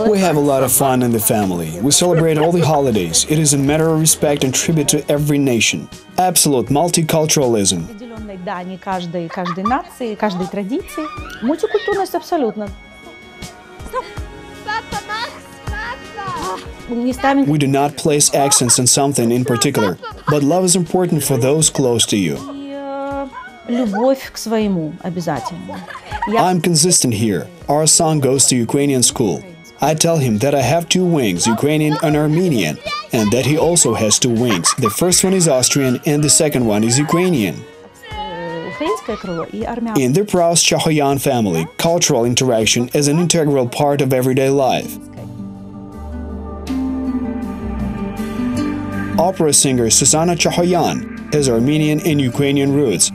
We have a lot of fun in the family. We celebrate all the holidays. It is a matter of respect and tribute to every nation. Absolute multiculturalism. Каждой нации, каждой традиции. Мультикультурность абсолютно. We do not place accents on something in particular, but love is important for those close to you. Любовь к своему обязательно. I'm consistent here. Our son goes to Ukrainian school. I tell him that I have two wings, Ukrainian and Armenian, and that he also has two wings. The first one is Austrian and the second one is Ukrainian. In the Praus-Chakhoyan family, cultural interaction is an integral part of everyday life. Opera singer Susanna Chakhoyan has Armenian and Ukrainian roots,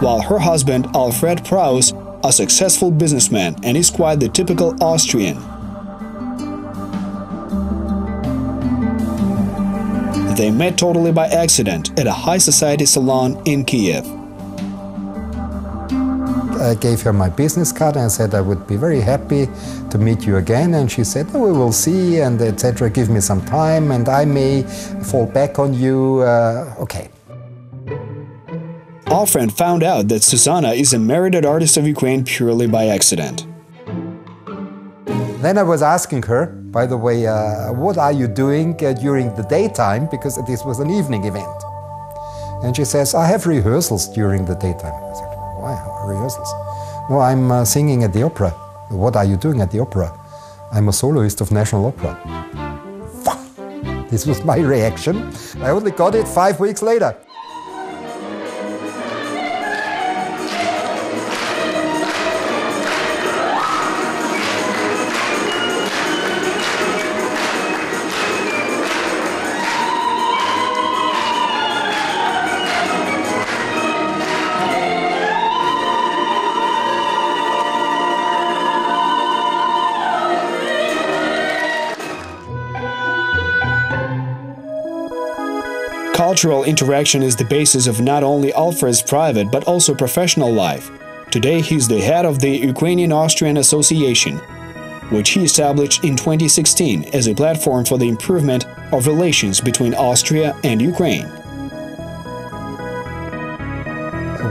while her husband, Alfred Praus, a successful businessman and is quite the typical Austrian. They met totally by accident at a high society salon in Kyiv. I gave her my business card and said I would be very happy to meet you again, and she said, oh, we will see, and etc. Give me some time and I may fall back on you. Okay. Our friend found out that Susanna is a merited artist of Ukraine purely by accident. Then I was asking her, by the way, what are you doing during the daytime, because this was an evening event. And she says, I have rehearsals during the daytime. I said, why rehearsals? No, I'm singing at the opera. What are you doing at the opera? I'm a soloist of National Opera. This was my reaction. I only got it 5 weeks later. Cultural interaction is the basis of not only Alfred's private but also professional life. Today he is the head of the Ukrainian-Austrian Association, which he established in 2016 as a platform for the improvement of relations between Austria and Ukraine.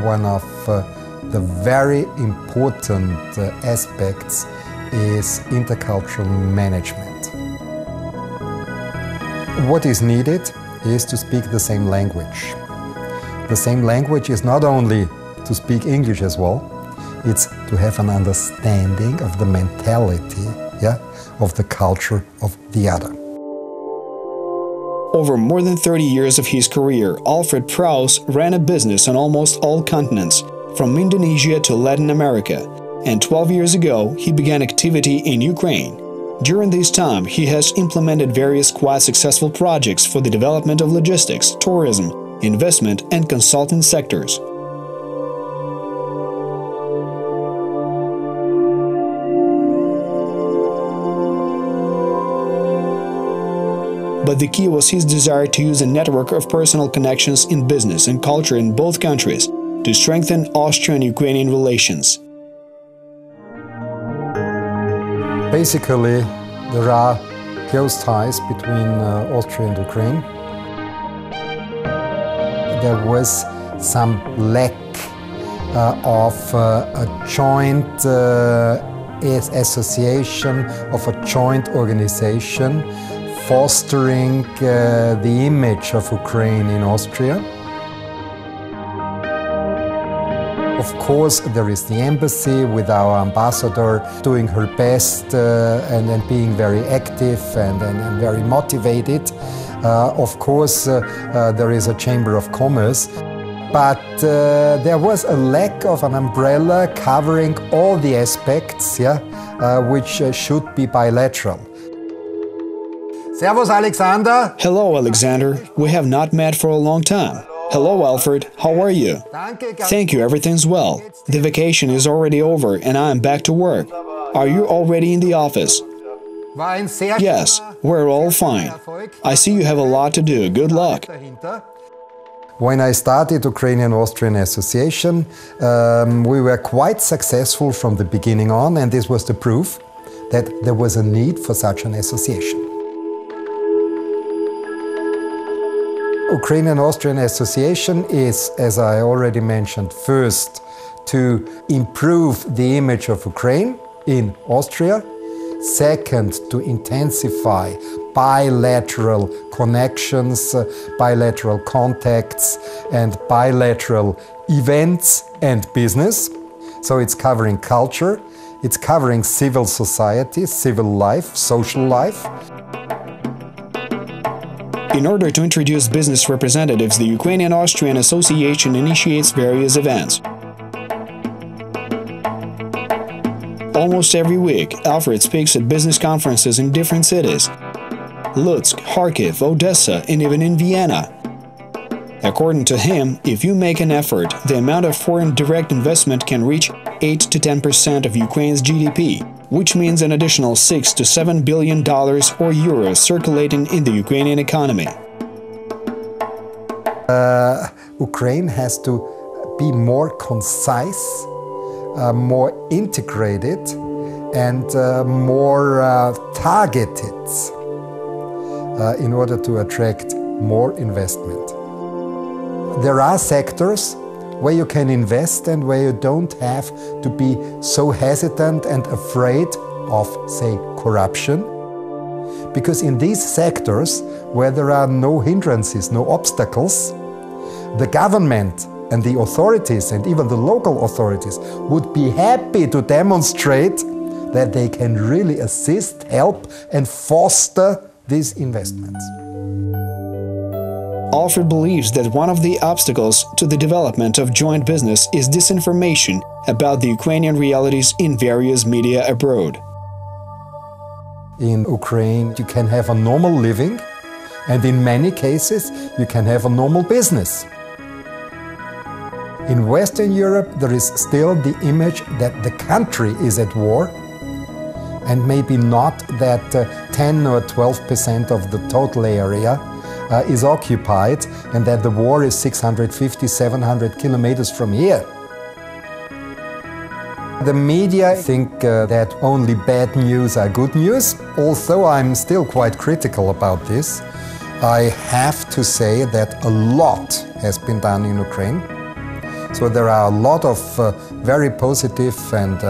One of the very important aspects is intercultural management. What is needed is to speak the same language. The same language is not only to speak English as well, it's to have an understanding of the mentality, of the culture of the other. Over more than 30 years of his career, Alfred Praus ran a business on almost all continents, from Indonesia to Latin America, and 12 years ago he began activity in Ukraine. During this time, he has implemented various quite successful projects for the development of logistics, tourism, investment and consulting sectors. But the key was his desire to use a network of personal connections in business and culture in both countries to strengthen Austrian-Ukrainian relations. Basically, there are close ties between Austria and Ukraine. There was some lack of a joint association, of a joint organization fostering the image of Ukraine in Austria. Of course, there is the embassy with our ambassador doing her best and being very active and very motivated. Of course, there is a Chamber of Commerce, but there was a lack of an umbrella covering all the aspects, which should be bilateral. Servus, Alexander. Hello, Alexander. We have not met for a long time. Hello, Alfred. How are you? Thank you, everything's well. The vacation is already over and I am back to work. Are you already in the office? Yes, we're all fine. I see you have a lot to do. Good luck. When I started Ukrainian-Austrian Association, we were quite successful from the beginning on, and this was the proof that there was a need for such an association. Ukrainian-Austrian Association is, as I already mentioned, first to improve the image of Ukraine in Austria, second to intensify bilateral connections, bilateral contacts and bilateral events and business. So it's covering culture, it's covering civil society, civil life, social life. In order to introduce business representatives, the Ukrainian-Austrian Association initiates various events. Almost every week, Alfred speaks at business conferences in different cities: Lutsk, Kharkiv, Odessa, and even in Vienna. According to him, if you make an effort, the amount of foreign direct investment can reach 8 to 10% of Ukraine's GDP, which means an additional $6 to $7 billion or euros circulating in the Ukrainian economy. Ukraine has to be more concise, more integrated and more targeted in order to attract more investment. There are sectors where you can invest and where you don't have to be so hesitant and afraid of, say, corruption. Because in these sectors where there are no hindrances, no obstacles, the government and the authorities and even the local authorities would be happy to demonstrate that they can really assist, help and foster these investments. Alfred believes that one of the obstacles to the development of joint business is disinformation about the Ukrainian realities in various media abroad. In Ukraine, you can have a normal living, and in many cases, you can have a normal business. In Western Europe, there is still the image that the country is at war, and maybe not that 10 or 12% of the total area is occupied, and that the war is 650, 700 kilometers from here. The media think that only bad news are good news. Although I'm still quite critical about this, I have to say that a lot has been done in Ukraine. So there are a lot of very positive and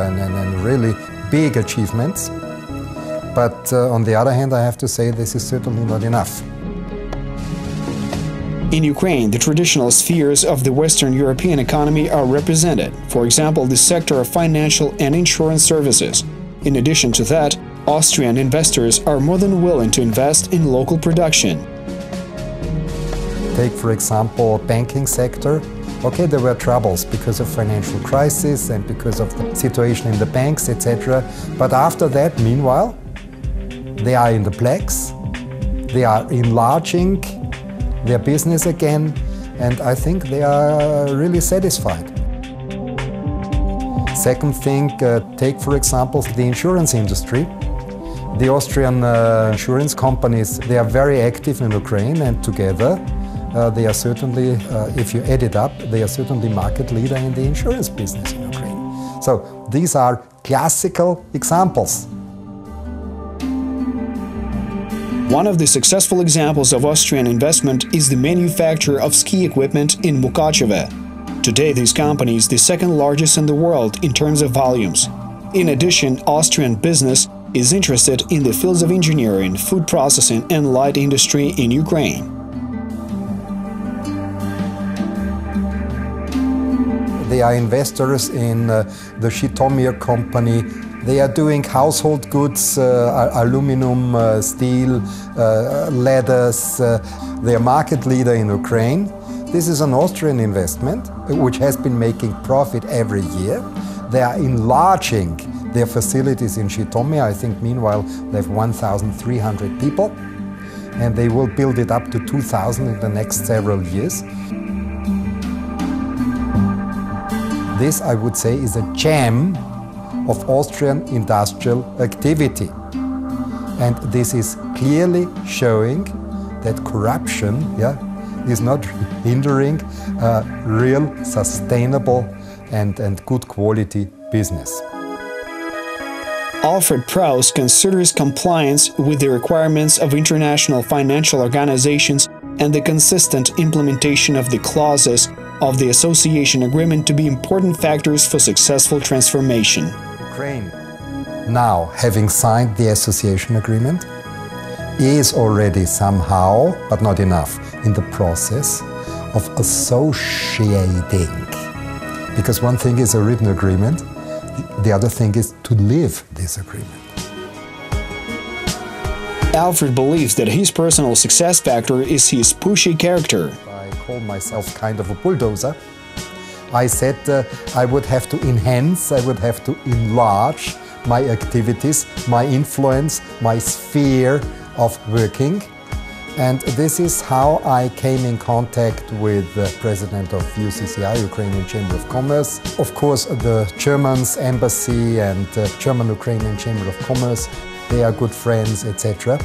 really big achievements. But on the other hand, I have to say this is certainly not enough. In Ukraine, the traditional spheres of the Western European economy are represented, for example, the sector of financial and insurance services. In addition to that, Austrian investors are more than willing to invest in local production. Take, for example, banking sector. Okay, there were troubles because of financial crisis and because of the situation in the banks, etc. But after that, meanwhile, they are in the blacks, they are enlarging their business again, and I think they are really satisfied. Second thing, take for example the insurance industry. The Austrian insurance companies, they are very active in Ukraine, and together they are certainly, if you add it up, they are certainly market leader in the insurance business in Ukraine. So these are classical examples. One of the successful examples of Austrian investment is the manufacture of ski equipment in Mukachevo. Today, this company is the second largest in the world in terms of volumes. In addition, Austrian business is interested in the fields of engineering, food processing and light industry in Ukraine. They are investors in the Zhytomyr company. They are doing household goods, aluminum, steel, leathers. They are market leader in Ukraine. This is an Austrian investment which has been making profit every year. They are enlarging their facilities in Zhytomyr. I think meanwhile they have 1,300 people, and they will build it up to 2,000 in the next several years. This, I would say, is a gem of Austrian industrial activity. And this is clearly showing that corruption is not hindering real, sustainable and good quality business. Alfred Praus considers compliance with the requirements of international financial organizations and the consistent implementation of the clauses of the association agreement to be important factors for successful transformation. Ukraine, now having signed the association agreement, is already somehow, but not enough, in the process of associating. Because one thing is a written agreement, the other thing is to live this agreement. Alfred believes that his personal success factor is his pushy character. I call myself kind of a bulldozer. I said I would have to enhance, I would have to enlarge my activities, my influence, my sphere of working. And this is how I came in contact with the president of UCCI, Ukrainian Chamber of Commerce. Of course, the German's embassy and German-Ukrainian Chamber of Commerce, they are good friends, etc.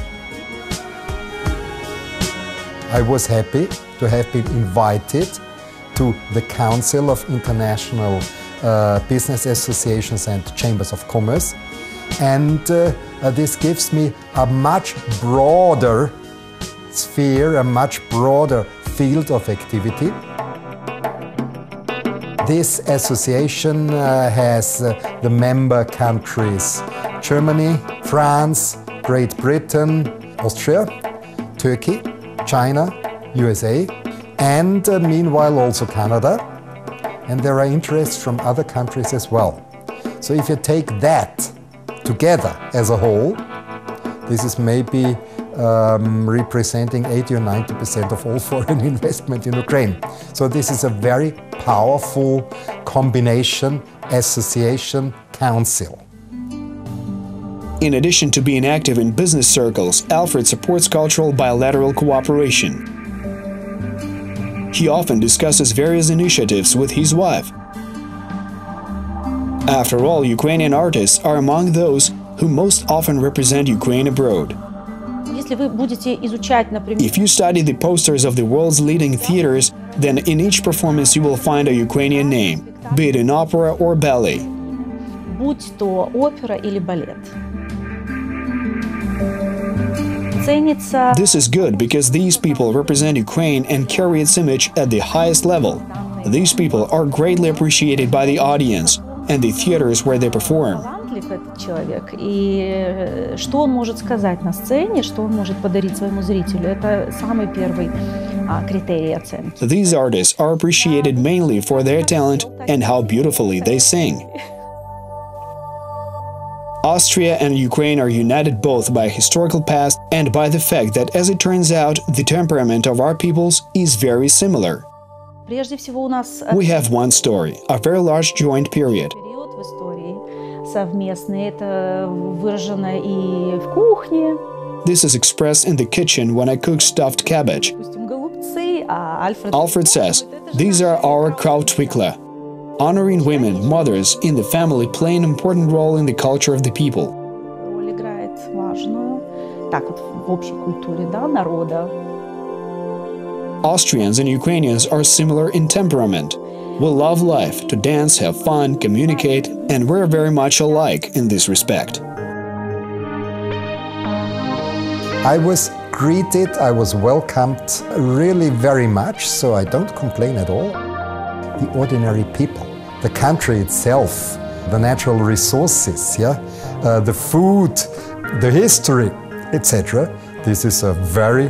I was happy to have been invited to the Council of International Business Associations and Chambers of Commerce. And this gives me a much broader sphere, a much broader field of activity. This association has the member countries Germany, France, Great Britain, Austria, Turkey, China, USA, and meanwhile also Canada. And there are interests from other countries as well. So if you take that together as a whole, this is maybe representing 80 or 90% of all foreign investment in Ukraine. So this is a very powerful combination, association, council. In addition to being active in business circles, Alfred supports cultural bilateral cooperation. He often discusses various initiatives with his wife. After all, Ukrainian artists are among those who most often represent Ukraine abroad. If you study the posters of the world's leading theaters, then in each performance you will find a Ukrainian name, be it in opera or ballet. This is good because these people represent Ukraine and carry its image at the highest level. These people are greatly appreciated by the audience and the theaters where they perform. Этот человек и что он может сказать на сцене, что он может подарить своему зрителю, это самый первый критерий оценки. These artists are appreciated mainly for their talent and how beautifully they sing. Austria and Ukraine are united both by historical past and by the fact that, as it turns out, the temperament of our peoples is very similar. We have one story, a very large joint period. This is expressed in the kitchen when I cook stuffed cabbage. Alfred says, these are our Krautwickler. Honoring women, mothers in the family play an important role in the culture of the people. Austrians and Ukrainians are similar in temperament. We love life, to dance, have fun, communicate, and we're very much alike in this respect. I was greeted, I was welcomed really very much, so I don't complain at all. The ordinary people, the country itself, the natural resources, the food, the history, etc. This is a very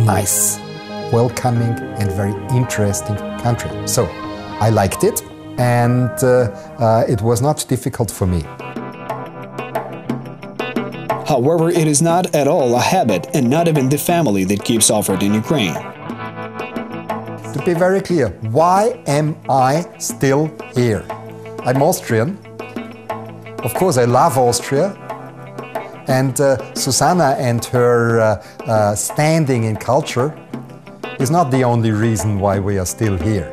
nice, welcoming and very interesting country. So I liked it, and it was not difficult for me. However, it is not at all a habit and not even the family that keeps Alfred in Ukraine. To be very clear, why am I still here? I'm Austrian. Of course, I love Austria. And Susanna and her standing in culture is not the only reason why we are still here.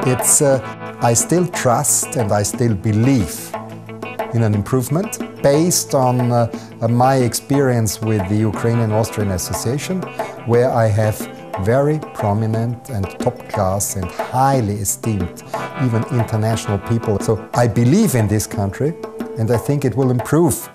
It's I still trust and I still believe in an improvement based on my experience with the Ukrainian-Austrian Association, where I have very prominent and top class and highly esteemed, even international people. So I believe in this country, and I think it will improve